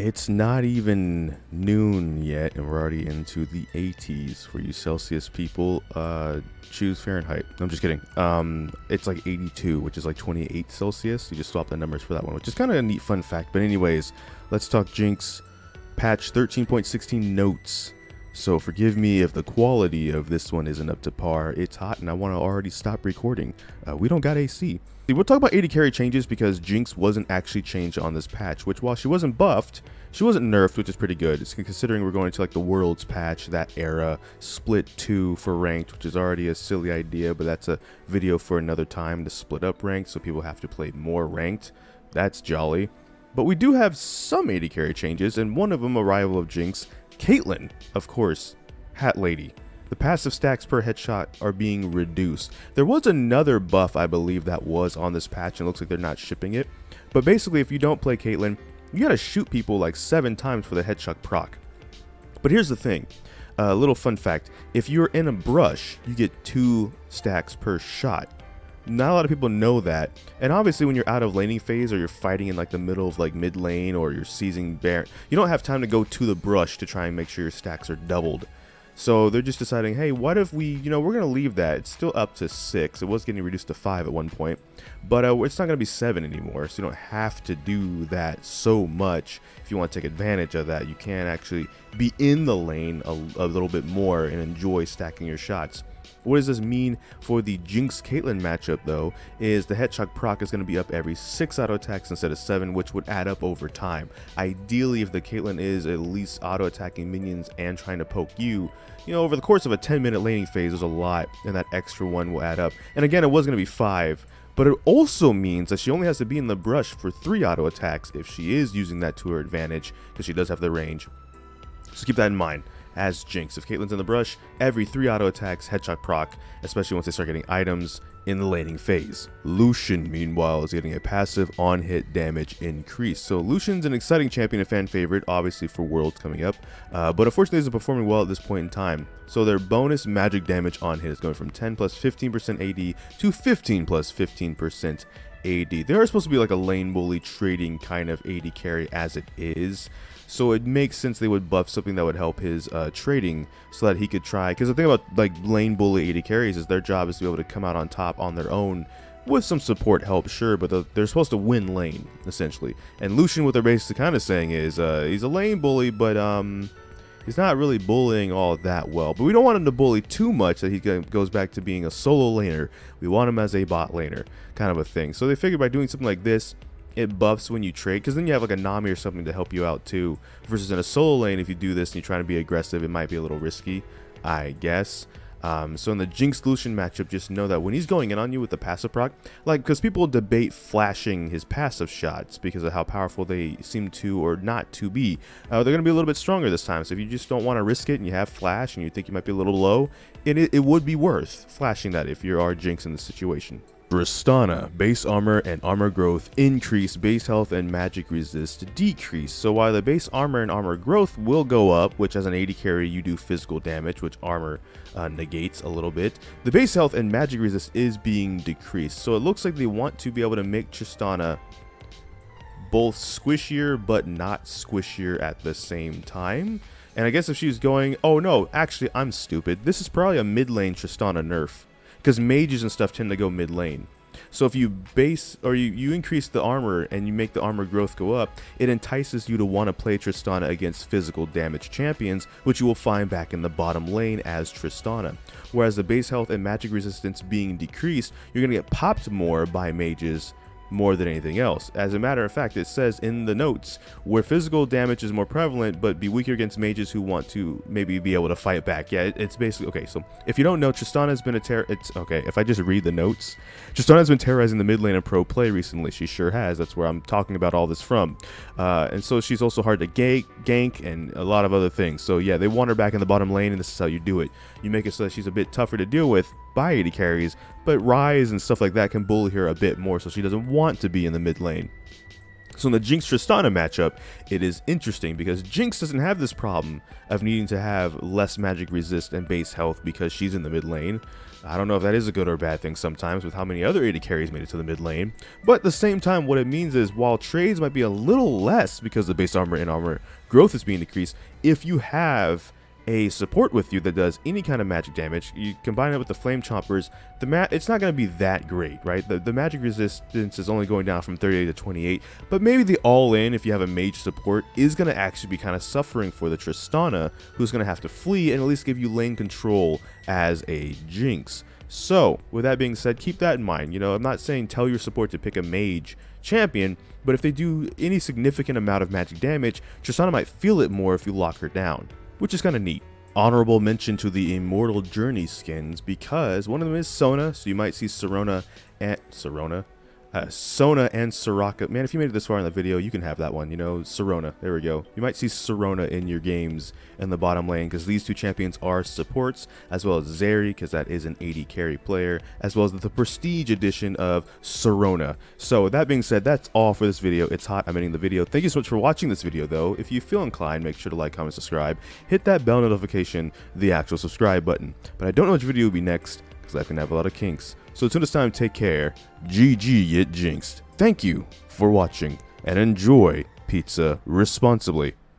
It's not even noon yet, and we're already into the 80s for you Celsius people. Choose Fahrenheit. No, I'm just kidding. It's like 82, which is like 28 Celsius. You just swap the numbers for that one, which is kind of a neat fun fact. But anyways, let's talk Jinx patch 13.16 notes. So forgive me if the quality of this one isn't up to par. It's hot and I want to already stop recording. We don't got AC. We'll talk about AD carry changes because Jinx wasn't actually changed on this patch, which while she wasn't buffed, she wasn't nerfed, which is pretty good. It's considering we're going to like the Worlds patch, that era, split 2 for ranked, which is already a silly idea, but that's a video for another time to split up ranked, so people have to play more ranked. That's jolly. But we do have some AD carry changes, and one of them a rival of Jinx, Caitlyn, of course, Hat Lady. The passive stacks per headshot are being reduced. There was another buff, I believe, that was on this patch, and it looks like they're not shipping it. But basically, if you don't play Caitlyn, you gotta shoot people like 7 times for the headshot proc. But here's the thing, a little fun fact. If you're in a brush, you get 2 stacks per shot. Not a lot of people know that, and obviously when you're out of laning phase or you're fighting in like the middle of like mid lane or you're seizing bear, you don't have time to go to the brush to try and make sure your stacks are doubled. So they're just deciding, hey, what if we, we're going to leave that. It's still up to 6. It was getting reduced to 5 at one point, but it's not going to be 7 anymore. So you don't have to do that so much. If you want to take advantage of that, you can actually be in the lane a little bit more and enjoy stacking your shots. What does this mean for the Jinx Caitlyn matchup though, is the headshot proc is going to be up every 6 auto attacks instead of 7, which would add up over time. Ideally, if the Caitlyn is at least auto attacking minions and trying to poke you, over the course of a 10-minute laning phase, there's a lot, and that extra one will add up. And again, it was going to be 5, but it also means that she only has to be in the brush for 3 auto attacks if she is using that to her advantage, because she does have the range. So keep that in mind. As Jinx, if Caitlyn's in the brush, every 3 auto attacks headshot proc, especially once they start getting items in the laning phase. Lucian, meanwhile, is getting a passive on-hit damage increase. So Lucian's an exciting champion and fan favorite, obviously for Worlds coming up, but unfortunately isn't performing well at this point in time. So their bonus magic damage on hit is going from 10 plus 15% AD to 15 plus 15% AD. They are supposed to be like a lane bully trading kind of AD carry as it is. So it makes sense they would buff something that would help his trading so that he could try. Because the thing about like lane bully AD carries is their job is to be able to come out on top on their own with some support help, sure, but they're supposed to win lane essentially. And Lucian, what they're basically kind of saying is he's a lane bully, but he's not really bullying all that well. But we don't want him to bully too much that he goes back to being a solo laner. We want him as a bot laner kind of a thing. So they figured by doing something like this, it buffs when you trade, because then you have like a Nami or something to help you out too, versus in a solo lane, if you do this and you're trying to be aggressive, it might be a little risky, I guess. So in the Jinx Lucian matchup, just know that when he's going in on you with the passive proc, like, because people debate flashing his passive shots because of how powerful they seem to or not to be, they're going to be a little bit stronger this time. So if you just don't want to risk it and you have flash and you think you might be a little low, it would be worth flashing that if you are Jinx in the situation. Tristana, base armor and armor growth increase, base health and magic resist decrease. So while the base armor and armor growth will go up, which as an AD carry you do physical damage, which armor negates a little bit, the base health and magic resist is being decreased. So it looks like they want to be able to make Tristana both squishier but not squishier at the same time. And I guess if she's going, oh no, actually I'm stupid, this is probably a mid lane Tristana nerf, because mages and stuff tend to go mid lane. So if you base or you increase the armor and you make the armor growth go up, it entices you to want to play Tristana against physical damage champions, which you will find back in the bottom lane as Tristana. Whereas the base health and magic resistance being decreased, you're going to get popped more by mages more than anything else. As a matter of fact, it says in the notes where physical damage is more prevalent, but be weaker against mages who want to maybe be able to fight back. Yeah, it's basically okay. So if you don't know, Tristana has been it's okay if I just read the notes. Tristana has been terrorizing the mid lane in pro play recently. She sure has. That's where I'm talking about all this from. And so she's also hard to gank and a lot of other things. So yeah, they want her back in the bottom lane, and this is how you do it. You make it so that she's a bit tougher to deal with by AD carries, but Rise and stuff like that can bully her a bit more, so she doesn't want to be in the mid lane. So in the Jinx Tristana matchup, it is interesting because Jinx doesn't have this problem of needing to have less magic resist and base health because she's in the mid lane. I don't know if that is a good or bad thing sometimes with how many other AD carries made it to the mid lane. But at the same time, what it means is while trades might be a little less because the base armor and armor growth is being decreased, if you have a support with you that does any kind of magic damage, you combine it with the flame chompers, it's not going to be that great, right? The magic resistance is only going down from 38 to 28, but maybe the all-in, if you have a mage support, is going to actually be kind of suffering for the Tristana, who's going to have to flee and at least give you lane control as a Jinx. So, with that being said, keep that in mind. You know, I'm not saying tell your support to pick a mage champion, but if they do any significant amount of magic damage, Tristana might feel it more if you lock her down, which is kind of neat. Honorable mention to the Immortal Journey skins because one of them is Sona, so you might see Sona and Soraka. Man, if you made it this far in the video, you can have that one, you know, Sona. There we go. You might see Sona in your games in the bottom lane because these two champions are supports, as well as Zeri, because that is an AD carry player, as well as the prestige edition of Sona. So with that being said, that's all for this video. It's hot. I'm ending the video. Thank you so much for watching this video, though. If you feel inclined, make sure to like, comment, subscribe. Hit that bell notification, the actual subscribe button. But I don't know which video will be next because life can have a lot of kinks. So until this time, take care. ggGetJinxed. Thank you for watching and enjoy pizza responsibly.